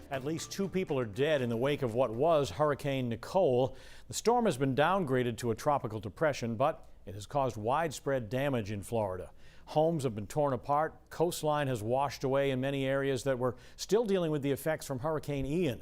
At least 2 people are dead in the wake of what was Hurricane Nicole. The storm has been downgraded to a tropical depression, but it has caused widespread damage in Florida. Homes have been torn apart. Coastline has washed away in many areas that were still dealing with the effects from Hurricane Ian.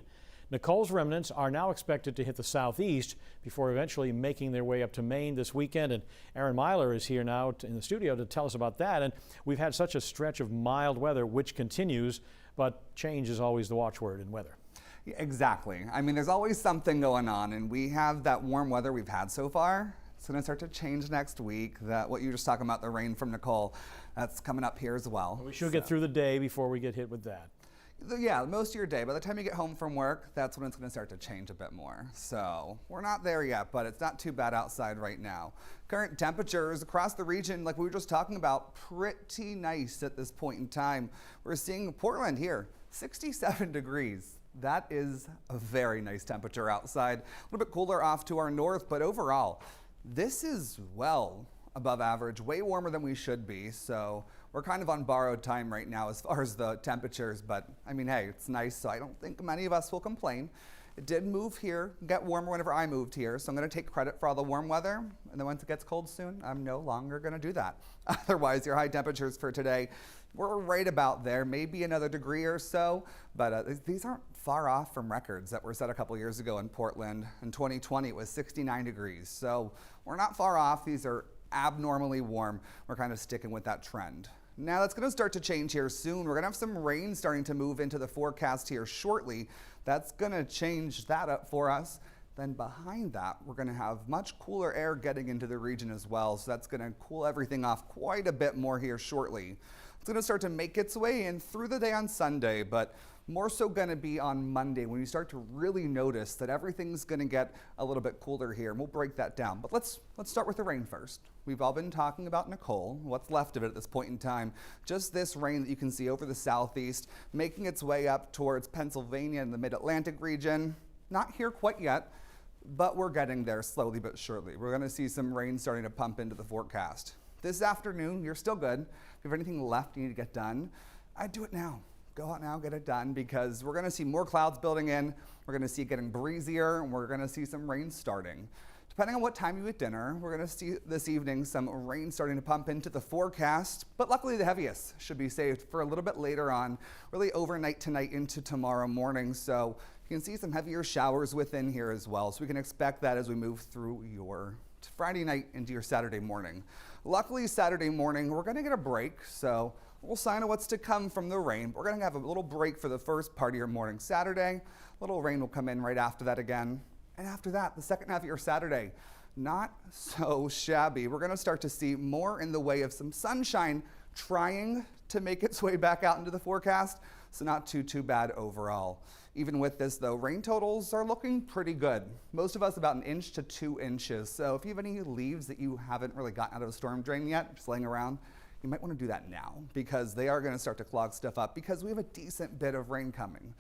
Nicole's remnants are now expected to hit the southeast before eventually making their way up to Maine this weekend. And Aaron Myler is here now in the studio to tell us about that. And we've had such a stretch of mild weather, which continues, but change is always the watchword in weather. Exactly. I mean, there's always something going on, and we have that warm weather we've had so far. It's going to start to change next week. That what you were just talking about, the rain from Nicole, that's coming up here as well. We should get through the day before we get hit with that. Yeah, most of your day. By the time you get home from work, that's when it's going to start to change a bit more. So we're not there yet, but it's not too bad outside right now. Current temperatures across the region, like we were just talking about, pretty nice at this point in time. We're seeing Portland here, 67 degrees. That is a very nice temperature outside. A little bit cooler off to our north, but overall, this is well above average, way warmer than we should be. So we're kind of on borrowed time right now as far as the temperatures, but I mean, hey, it's nice, so I don't think many of us will complain. It did move here, get warmer whenever I moved here, so I'm gonna take credit for all the warm weather, and then once it gets cold soon, I'm no longer gonna do that. Otherwise, your high temperatures for today, we're right about there, maybe another degree or so, but these aren't far off from records that were set a couple years ago in Portland. In 2020, it was 69 degrees, so we're not far off. These are abnormally warm. We're kind of sticking with that trend. Now that's going to start to change here soon. We're going to have some rain starting to move into the forecast here shortly. That's going to change that up for us. Then behind that, we're going to have much cooler air getting into the region as well. So that's going to cool everything off quite a bit more here shortly. It's going to start to make its way in through the day on Sunday, but more so going to be on Monday when you start to really notice that everything's going to get a little bit cooler here, and we'll break that down. But let's start with the rain first. We've all been talking about Nicole, what's left of it at this point in time. Just this rain that you can see over the southeast, making its way up towards Pennsylvania and the mid-Atlantic region. Not here quite yet, but we're getting there slowly but surely. We're going to see some rain starting to pump into the forecast. This afternoon, you're still good. If you have anything left you need to get done, I'd do it now. Go out now, get it done, because we're going to see more clouds building in. We're going to see it getting breezier, and we're going to see some rain starting. Depending on what time you eat dinner, we're going to see this evening some rain starting to pump into the forecast, but luckily the heaviest should be saved for a little bit later on, really overnight tonight into tomorrow morning. So you can see some heavier showers within here as well. So we can expect that as we move through your Friday night into your Saturday morning. Luckily, Saturday morning, we're going to get a break, so we'll sign of what's to come from the rain. We're going to have a little break for the first part of your morning Saturday. A little rain will come in right after that again. And after that, the second half of your Saturday, not so shabby. We're going to start to see more in the way of some sunshine trying to make its way back out into the forecast, so not too bad overall. Even with this though, rain totals are looking pretty good. Most of us about 1 inch to 2 inches. So if you have any leaves that you haven't really gotten out of a storm drain yet, just laying around, you might want to do that now, because they are going to start to clog stuff up because we have a decent bit of rain coming.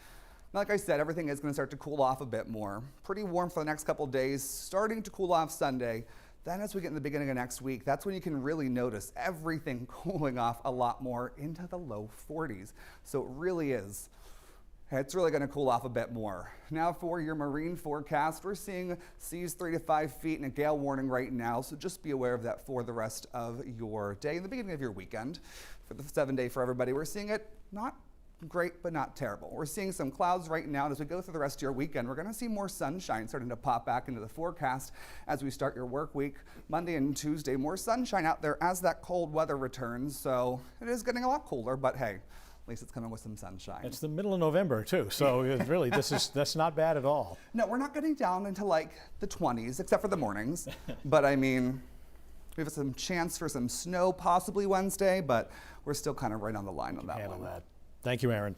Now, like I said, everything is going to start to cool off a bit more. Pretty warm for the next couple days, starting to cool off Sunday. Then as we get in the beginning of next week, that's when you can really notice everything cooling off a lot more into the low 40s. So it really is. It's really going to cool off a bit more. Now for your marine forecast, we're seeing seas 3 to 5 feet and a gale warning right now, so just be aware of that for the rest of your day and the beginning of your weekend. For the 7-day for everybody, we're seeing it not great, but not terrible. We're seeing some clouds right now, and as we go through the rest of your weekend, we're going to see more sunshine starting to pop back into the forecast as we start your work week. Monday and Tuesday, more sunshine out there as that cold weather returns, so it is getting a lot cooler, but hey, at least it's coming with some sunshine. It's the middle of November too, so really that's not bad at all. No, we're not getting down into like the 20s, except for the mornings. But I mean, we have some chance for some snow possibly Wednesday, but we're still kind of right on the line on that one. Handle that. Thank you, Aaron.